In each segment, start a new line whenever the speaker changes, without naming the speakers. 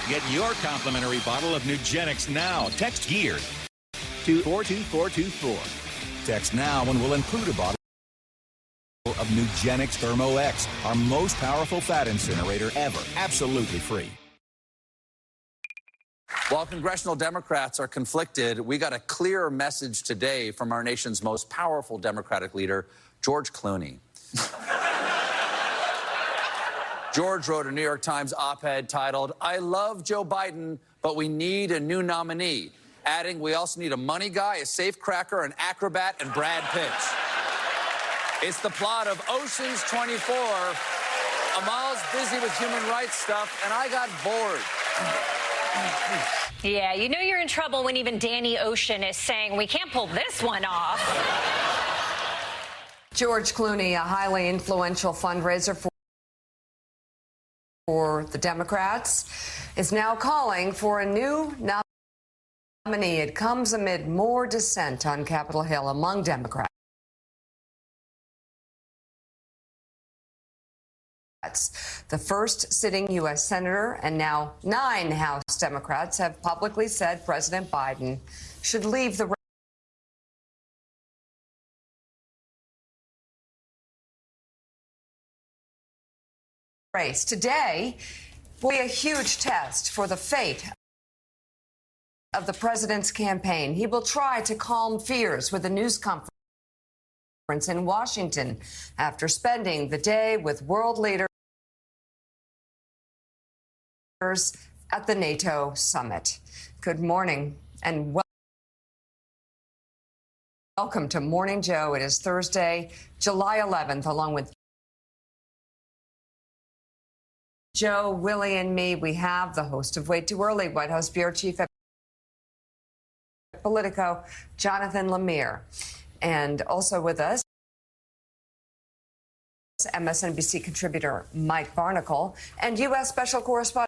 Get your complimentary bottle of Nugenix now. Text GEAR to 42424. Text now and we'll include a bottle of Nugenix Thermo X, our most powerful fat incinerator ever. Absolutely free.
While congressional Democrats are conflicted, we got a clear message today from our nation's most powerful Democratic leader, George Clooney. George wrote a New York Times op-ed titled, "I love Joe Biden, but we need a new nominee," adding, "We also need a money guy, a safecracker, an acrobat, and Brad Pitt." It's the plot of Ocean's 24. Amal's busy with human rights stuff, and I got bored.
Yeah, you know you're in trouble when even Danny Ocean is saying we can't pull this one off.
George Clooney, a highly influential fundraiser for the Democrats, is now calling for a new nominee. It comes amid more dissent on Capitol Hill among Democrats. The first sitting U.S. Senator and now 9 House Democrats have publicly said President Biden should leave the race. Today will be a huge test for the fate of the president's campaign. He will try to calm fears with a news conference in Washington after spending the day with world leaders at the NATO summit. Good morning and welcome to Morning Joe. It is Thursday, July 11th, along with Joe, Willie, and me. We have the host of Way Too Early, White House Bureau Chief at Politico, Jonathan Lemire. And also with us, MSNBC contributor Mike Barnicle and U.S. Special Correspondent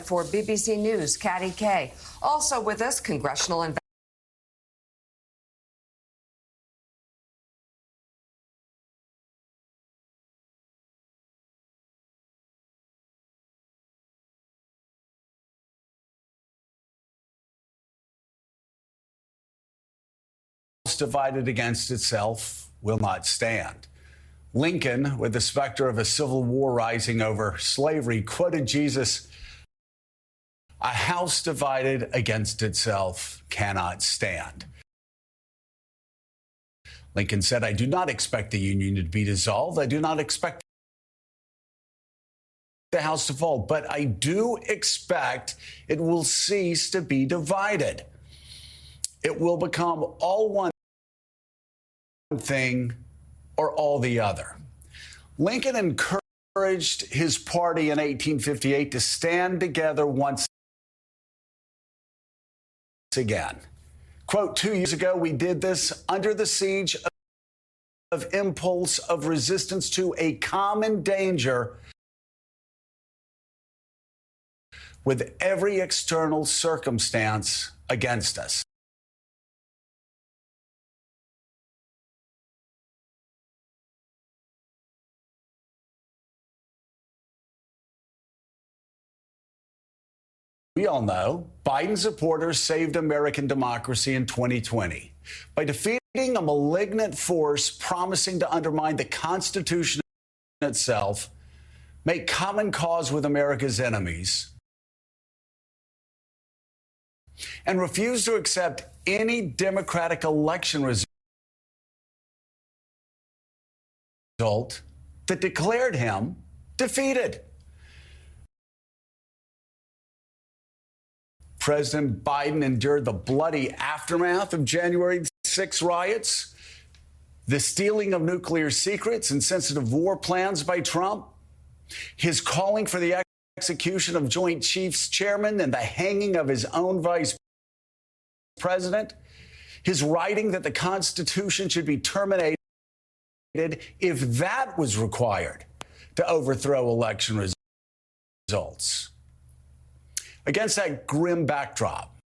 for BBC News, Katty Kay. Also with us, congressional
divided against itself will not stand. Lincoln, with the specter of a civil war rising over slavery, quoted Jesus, "A house divided against itself cannot stand." Lincoln said, "I do not expect the Union to be dissolved. I do not expect the House to fall, but I do expect it will cease to be divided. It will become all one thing or all the other." Lincoln encouraged his party in 1858 to stand together once again. Quote, "2 years ago, we did this under the siege of impulse of resistance to a common danger with every external circumstance against us." We all know Biden supporters saved American democracy in 2020 by defeating a malignant force promising to undermine the Constitution itself, make common cause with America's enemies, and refuse to accept any Democratic election result that declared him defeated. President Biden endured the bloody aftermath of January 6 riots, the stealing of nuclear secrets and sensitive war plans by Trump, his calling for the execution of Joint Chiefs Chairman and the hanging of his own vice president, his writing that the Constitution should be terminated if that was required to overthrow election results. Against that grim backdrop,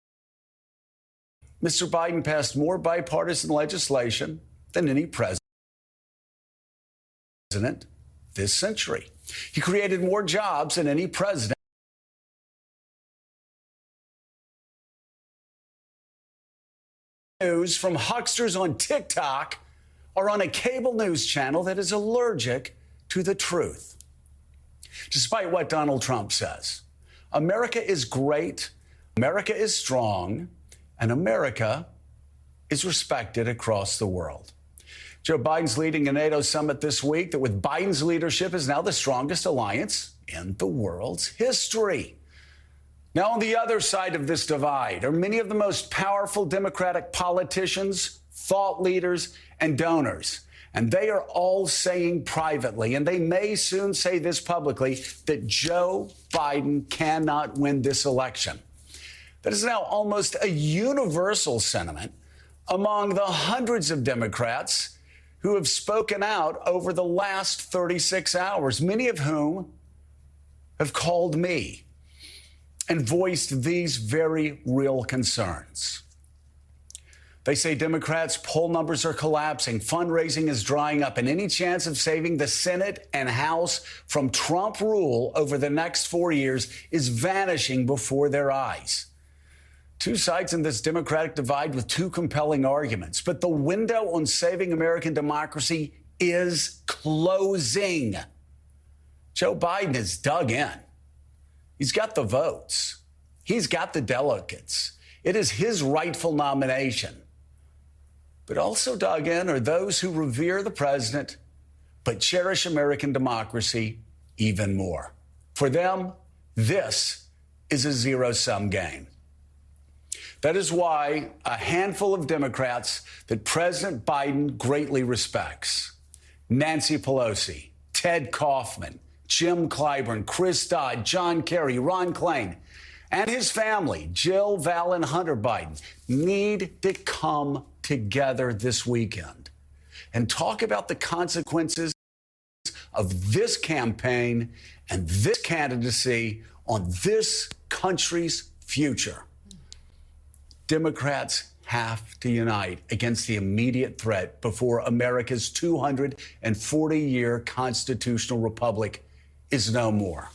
Mr. Biden passed more bipartisan legislation than any president president this century. He created more jobs than any president. News from hucksters on TikTok or on a cable news channel that is allergic to the truth. Despite what Donald Trump says, America is great, America is strong, and America is respected across the world. Joe Biden's leading a NATO summit this week that, with Biden's leadership, is now the strongest alliance in the world's history. Now, on the other side of this divide are many of the most powerful Democratic politicians, thought leaders, and donors. And they are all saying privately, and they may soon say this publicly, that Joe Biden cannot win this election. That is now almost a universal sentiment among the hundreds of Democrats who have spoken out over the last 36 hours, many of whom have called me and voiced these very real concerns. They say Democrats' poll numbers are collapsing, fundraising is drying up, and any chance of saving the Senate and House from Trump rule over the next 4 years is vanishing before their eyes. Two sides in this Democratic divide with two compelling arguments, but the window on saving American democracy is closing. Joe Biden has dug in. He's got the votes. He's got the delegates. It is his rightful nomination. But also dug in are those who revere the president but cherish American democracy even more. For them, this is a zero-sum game. That is why a handful of Democrats that President Biden greatly respects, Nancy Pelosi, Ted Kaufman, Jim Clyburn, Chris Dodd, John Kerry, Ron Klain, and his family, Jill, Val, and Hunter Biden, need to come together this weekend and talk about the consequences of this campaign and this candidacy on this country's future. Democrats have to unite against the immediate threat before America's 240-year constitutional republic is no more.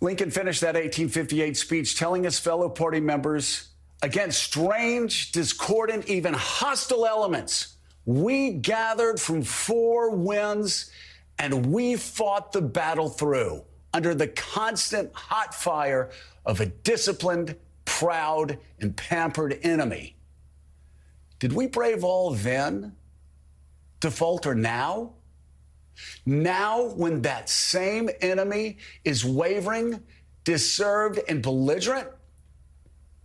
Lincoln finished that 1858 speech telling his fellow party members, against strange, discordant, even hostile elements, we gathered from four winds and we fought the battle through under the constant hot fire of a disciplined, proud, and pampered enemy. Did we brave all then to falter now? Now, when that same enemy is wavering, disturbed, and belligerent?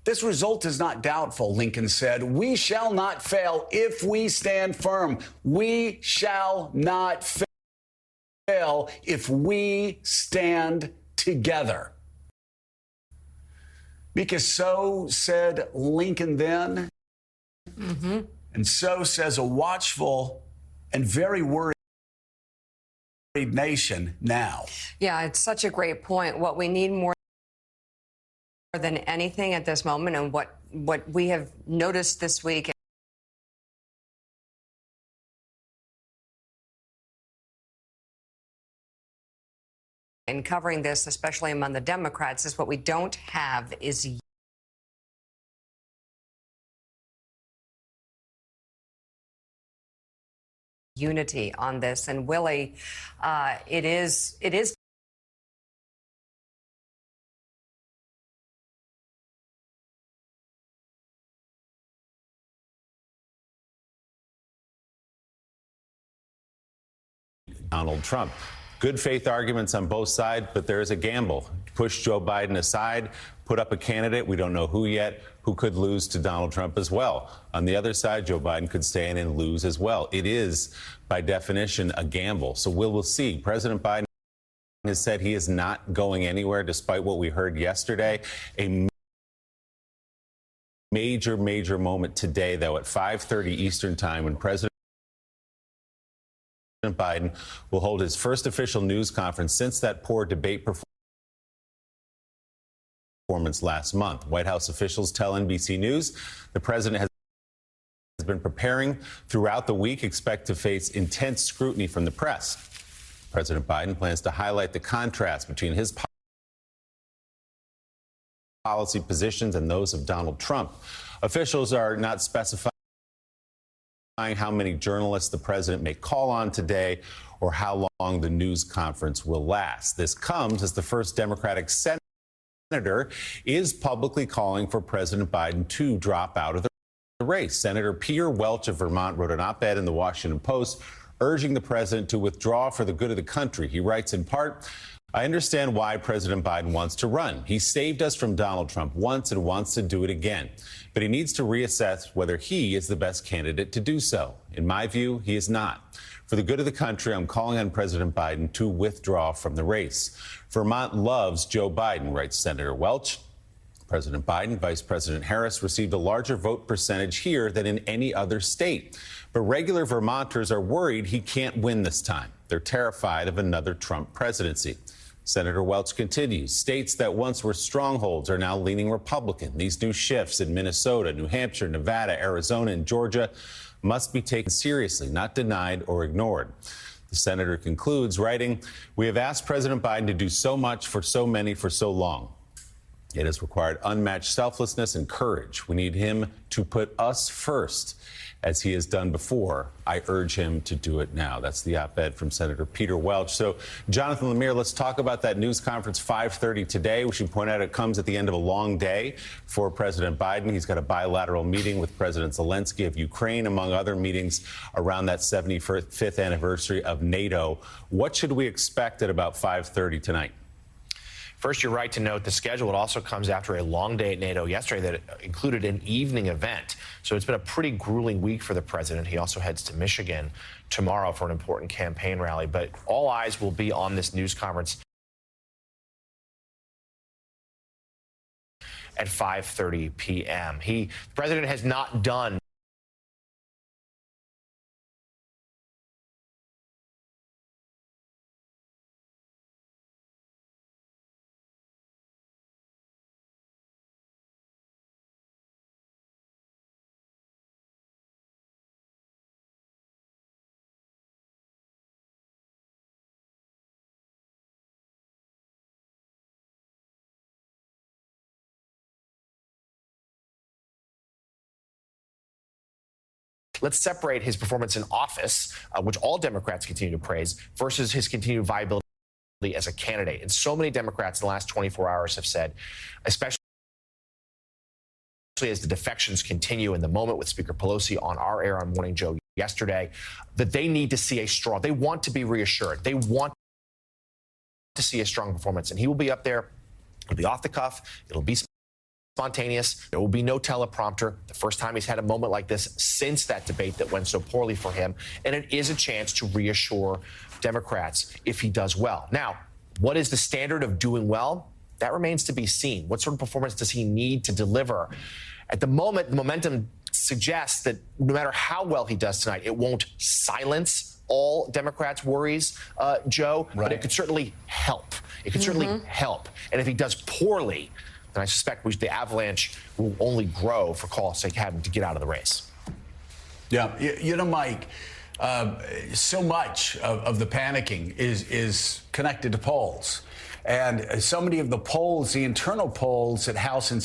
This result is not doubtful, Lincoln said. We shall not fail if we stand firm. We shall not fail if we stand together. Because so said Lincoln then, and so says a watchful and very worried nation now.
Yeah, it's such a great point. What we need more than anything at this moment, and what we have noticed this week in covering this, especially among the Democrats, is what we don't have is unity on this. And Willie, it is
Donald Trump. Good faith arguments on both sides, but there is a gamble. Push Joe Biden aside, put up a candidate, we don't know who yet, who could lose to Donald Trump as well. On the other side, Joe Biden could stay in and lose as well. It is, by definition, a gamble. So we'll see. President Biden has said he is not going anywhere, despite what we heard yesterday. A major moment today, though, at 5:30 Eastern time, when President Biden will hold his first official news conference since that poor debate performance last month. White House officials tell NBC News the president has been preparing throughout the week, expect to face intense scrutiny from the press. President Biden plans to highlight the contrast between his policy positions and those of Donald Trump. Officials are not specifying how many journalists the president may call on today or how long the news conference will last. This comes as the first Democratic senator is publicly calling for President Biden to drop out of the race. Senator Peter Welch of Vermont wrote an op-ed in the Washington Post urging the president to withdraw for the good of the country. He writes in part, I understand why President Biden wants to run. He saved us from Donald Trump once and wants to do it again. But he needs to reassess whether he is the best candidate to do so. In my view, he is not. For the good of the country, I'm calling on President Biden to withdraw from the race. Vermont loves Joe Biden, writes Senator Welch. President Biden, Vice President Harris received a larger vote percentage here than in any other state. But regular Vermonters are worried he can't win this time. They're terrified of another Trump presidency. Senator Welch continues, states that once were strongholds are now leaning Republican. These new shifts in Minnesota, New Hampshire, Nevada, Arizona, and Georgia must be taken seriously, not denied or ignored. The senator concludes, writing, we have asked President Biden to do so much for so many for so long. It has required unmatched selflessness and courage. We need him to put us first, as he has done before. I urge him to do it now. That's the op-ed from Senator Peter Welch. So, Jonathan Lemire, let's talk about that news conference 5:30 today. We should point out it comes at the end of a long day for President Biden. He's got a bilateral meeting with President Zelensky of Ukraine, among other meetings around that 75th anniversary of NATO. What should we expect at about 5:30 tonight?
First, you're right to note the schedule. It also comes after a long day at NATO yesterday that included an evening event. So it's been a pretty grueling week for the president. He also heads to Michigan tomorrow for an important campaign rally. But all eyes will be on this news conference at 5:30 p.m. The president has not done Let's separate his performance in office, which all Democrats continue to praise, versus his continued viability as a candidate. And so many Democrats in the last 24 hours have said, especially as the defections continue in the moment with Speaker Pelosi on our air on Morning Joe yesterday, that they need to see they want to be reassured. They want to see a strong performance. And he will be up there. It'll be off the cuff. It'll be spontaneous. There will be no teleprompter. The first time he's had a moment like this since that debate that went so poorly for him. And it is a chance to reassure Democrats if he does well. Now, what is the standard of doing well? That remains to be seen. What sort of performance does he need to deliver? At the moment, the momentum suggests that no matter how well he does tonight, it won't silence all Democrats' worries, Joe, right. But it could certainly help. It could certainly help. And if he does poorly, then I suspect the avalanche will only grow for calls like having to get out of the race.
Yeah, you know, Mike, so much of the panicking is connected to polls. And so many of the polls, the internal polls at House and